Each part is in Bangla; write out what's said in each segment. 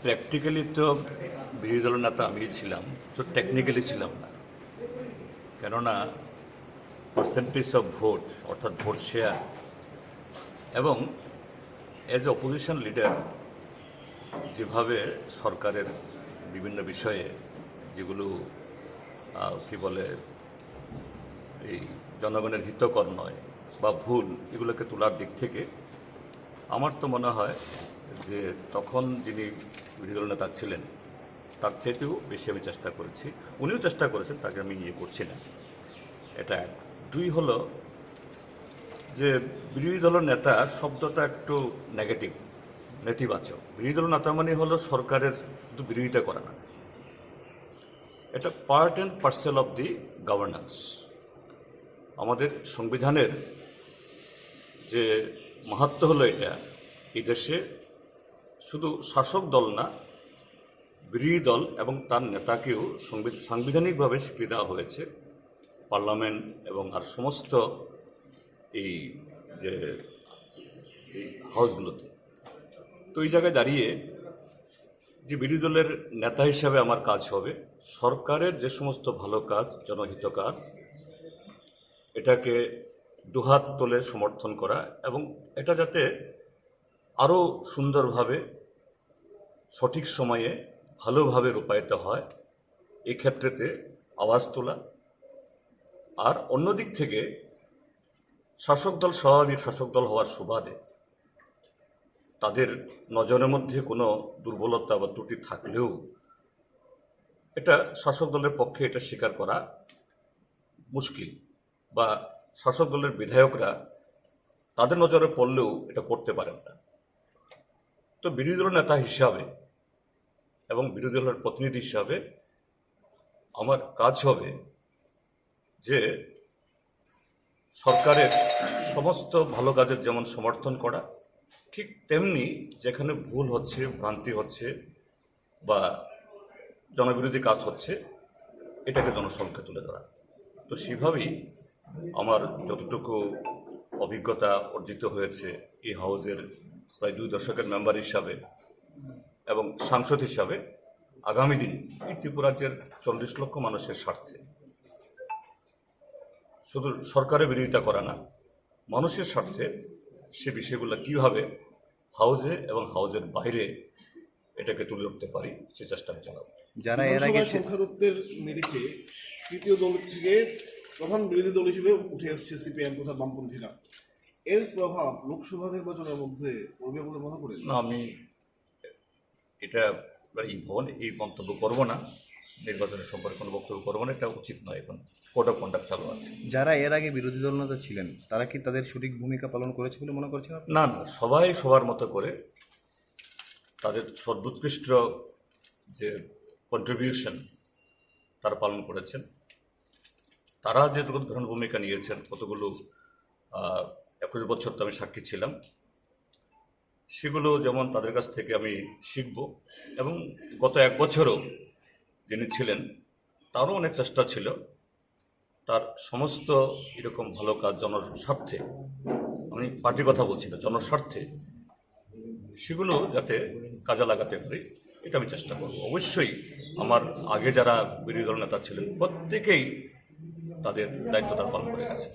প্র্যাকটিক্যালি তো বিরোধী দলের নেতা আমি ছিলাম, তো টেকনিক্যালি ছিলাম না। কেননা পার্সেন্টেজ অফ ভোট, অর্থাৎ ভোট শেয়ার, এবং এজ এ অপোজিশন লিডার যেভাবে সরকারের বিভিন্ন বিষয়ে যেগুলো কি বলে এই জনগণের হিতকর নয় বা ভুল, এগুলোকে তোলার দিক থেকে আমার তো মনে হয় যে তখন যিনি বিরোধী দল নেতা ছিলেন তার চাইতেও বেশি আমি চেষ্টা করেছি। উনিও চেষ্টা করেছেন, তাকে আমি ইয়ে করছি না। এটা এক। দুই হলো যে বিরোধী দলের নেতা শব্দটা একটু নেগেটিভ, নেতিবাচক। বিরোধী দল নেতা মানে হলো সরকারের শুধু বিরোধিতা করা না, এটা part and parcel of the governance. আমাদের সংবিধানের যে মাহাত্ম্য হলো এটা, এই দেশে শুধু শাসক দল না, বিরোধী দল এবং তার নেতাকেও সাংবিধানিকভাবে স্বীকৃতি দেওয়া হয়েছে পার্লামেন্ট এবং আর সমস্ত এই যে এই হাউসগুলোতে। তো এই জায়গায় দাঁড়িয়ে যে বিরোধী দলের নেতা হিসাবে আমার কাজ হবে সরকারের যে সমস্ত ভালো কাজ, জনহিত কাজ, এটাকে দুহাত তুলে সমর্থন করা এবং এটা যাতে আরও সুন্দরভাবে সঠিক সময়ে ভালোভাবে রূপায়িত হয় এই ক্ষেত্রেতে আওয়াজ তোলা। আর অন্যদিক থেকে শাসক দল স্বাভাবিক শাসক দল হওয়ার সুবাদে তাদের নজরের মধ্যে কোনো দুর্বলতা বা ত্রুটি থাকলেও এটা শাসক দলের পক্ষে এটা স্বীকার করা মুশকিল, বা শাসক দলের বিধায়করা তাদের নজরে পড়লেও এটা করতে পারেন না। তো বিরোধী দলের নেতা হিসাবে এবং বিরোধী দলের প্রতিনিধি হিসাবে আমার কাজ হবে যে সরকারের সমস্ত ভালো কাজের যেমন সমর্থন করা, ঠিক তেমনি যেখানে ভুল হচ্ছে, ভ্রান্তি হচ্ছে বা জনবিরোধী কাজ হচ্ছে, এটাকে জনসমক্ষে তুলে ধরা। তো সেভাবেই আমার যতটুকু অভিজ্ঞতা অর্জিত হয়েছে এই হাউজের প্রায় 2 দশকের মেম্বার হিসাবে এবং সাংসদ হিসাবে, আগামী দিন এই ত্রিপুরা রাজ্যের 40 লক্ষ মানুষের স্বার্থে শুধু সরকারের বিরোধিতা করা না, মানুষের স্বার্থে সে বিষয়গুলো কীভাবে হাউজে এবং হাউজের বাইরে এটাকে তুলে ধরতে পারি সে চেষ্টা চালাবো। যারা এর আগে সংখ্যাতত্ত্বের নিরিখে তৃতীয় দল থেকে প্রধান বিরোধী দল হিসেবে উঠে আসছে সিপিআইএম তথা বামপন্থীরা, এর প্রভাব লোকসভা নির্বাচনের মধ্যে পড়বে বলে মনে করেন? না, আমি এটা এই মন্তব্য করবো না, নির্বাচনের সম্পর্কে কোনো বক্তব্য করবো না, এটা উচিত নয়। এখন কোড অফ কন্ডাক্ট চালু আছে। যারা এর আগে বিরোধী দল নেতা ছিলেন তারা কি তাদের সঠিক ভূমিকা পালন করেছে বলে মনে করছেন? না না, সবাই সবার মতো করে তাদের সর্বোৎকৃষ্ট যে কন্ট্রিবিউশন তারা পালন করেছেন। তারা যে ধরনের ভূমিকা নিয়েছেন, কতগুলো 21 বছর তো আমি সাক্ষী ছিলাম, সেগুলো যেমন তাদের কাছ থেকে আমি শিখব। এবং গত 1 বছরও যিনি ছিলেন তারও অনেক চেষ্টা ছিল তার সমস্ত এরকম ভালো কাজ জনস্বার্থে, আমি পার্টির কথা বলছি না, জনস্বার্থে সেগুলো যাতে কাজে লাগাতে পারি এটা আমি চেষ্টা করব। অবশ্যই আমার আগে যারা বিরোধী দল নেতা ছিলেন প্রত্যেকেই তাদের দায়িত্ব তারা পালন করে গেছে।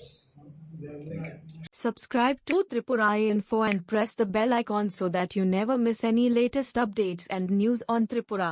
Subscribe to Tripura Info and press the bell icon so that you never miss any latest updates and news on Tripura.